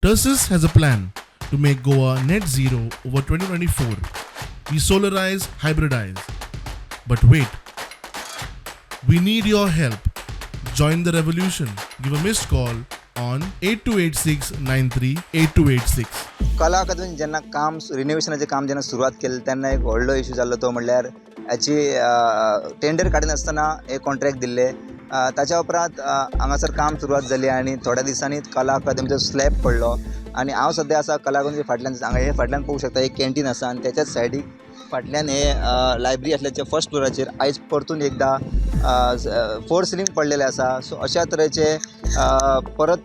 Tursus has a plan to make Goa net zero over 2024. We solarize, hybridize. But wait, we need your help. Join the revolution. Give a missed call on 8286938286. कला अकादमीन जेन्ना काम रिनोवेशनाचें काम जेन्ना सुरवात केलें तेन्ना एक व्हडलो इश्यू जाल्लो तो म्हणल्यार हाची टेंडर काडिनासतना एक कॉन्ट्रॅक्ट दिल्ले ताच्या उपरांत हांगासर काम सुरवात जाली आनी थोड्या दिसांनी कला अकादमीचो स्लॅब पडलो आनी हांव सद्या आसा कला अकादमीच्या फाटल्यान हांगा हे फाटल्यान पळोवंक शकता एक कॅन्टीन आसा आनी त्याच्याच सायडीक फाटल्यान हे लायब्ररी आसल्याच्या फर्स्ट फ्लोराचेर आयज परतून एकदा फोर सिलींग पडलेले आसा. सो अशा तरेचे परत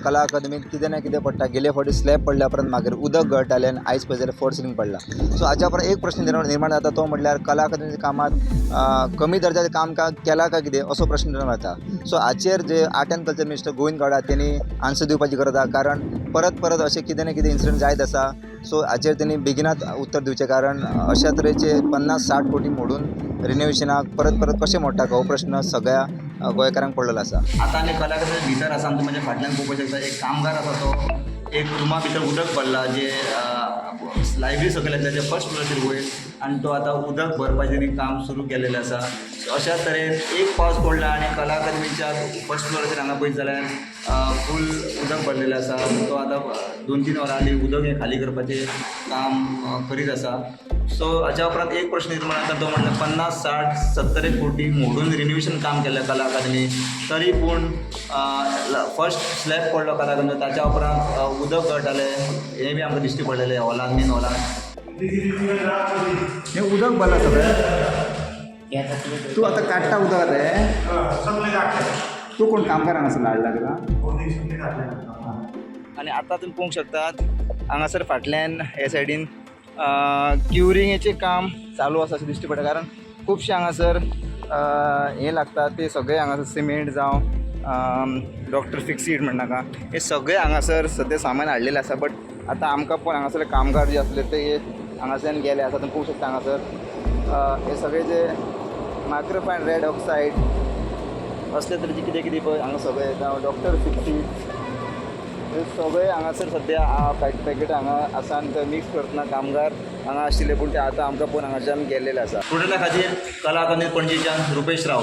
कला अकादमीत कितें ना कितें पडटा. गेले फावटी स्लॅब पडल्या उपरांत मागीर उदक गळटालें आनी आयज पळय जाल्यार फोर सिलींग पडला. सो हाच्या उपरांत एक प्रश्न निर्माण जाता तो म्हणल्यार कला अकादमीच्या कामात कमी दर्जाचें काम केलां काय कितें असो प्रश्न निर्माण जाता. सो हाचेर जे art and culture minister Govind Gawade तेणी आन्सर दिवपाची गरज आसा कारण परत अशें कितें ना कितें इन्सिडंट जायत आसा. सो हाचेर तेणी बेगिनात उत्तर दिवचें कारण अशा तरेचे 50-60 कोटी मोडून रिनोवेशनाक परत कशें मोडटा हो प्रश्न सगळ्या गोंयकारांक पडलेलो आसा. आतां आमी कला अकादमी भितर आसा आनी म्हज्या फाटल्यान पळोवपाक शकता एक कामगार आसा तो एक रुमा भितर उदक पडला जे लायब्ररी सकयल आसल्या फर्स्ट फ्लोराचेर वयर आनी तो आतां उदक भरपाचें काम सुरू केलेलें आसा. अशा तरेन एक पावस पडला आनी कला अकादमीच्या फर्स्ट फ्लोराचेर हांगा पळयत जाल्यार फूल उदक भरलेलें आसा. तो आतां 2-3 वरां आनी उदक हें खाली करपाचें काम करीत आसा. सो हाच्या उपरांत एक प्रश्न निर्माण जाता तो म्हणल्यार 50-60-70 कोटी मोडून रिनोवेशन काम केल्लें कला अकादमी तरी पूण फर्स्ट स्लॅब पडलो कला अकादमी ताच्या उपरांत उदक गळटालें हें बी आमकां दिश्टी पडलेलें हॉलांत मेन हॉलांत हें उदक भरलां सगळें. तूं आतां काडटा उदक रे तूं कोण कामगारांक आसा हाडला तुका आनी आतां तुमी पळोवंक शकतात हांगासर फाटल्यान हे सायडीन क्युरिंगेचें काम चालू आसा अशें दिश्टी पडटा कारण खुबशे हांगासर हें लागता ते सगळे हांगासर सिमेंट जावं डॉक्टर फिक्सीड म्हणनाका हे सगळे हांगासर सद्या सामान हाडलेलें आसा. बट आतां आमकां पण हांगासर कामगार जे आसले ते हांगासल्यान गेले आसा. तुमी पळोवंक शकता हांगासर हे सगळे जे मायक्रोफायन रेड ऑक्सायड असले तरेचे कितें पळय हांगा सगळे जावं डॉक्टर फिक्सीड हे सगळे हांगासर सद्या पॅकेट हांगा आसा आनी ते मिक्स करतना कामगार हांगा आशिल्ले पूण ते आतां आमकां पळोवन हांगाच्यान गेल्लेले आसा. स्टुडंटा खातीर कला अकादमी पणजेच्यान रुपेश राव.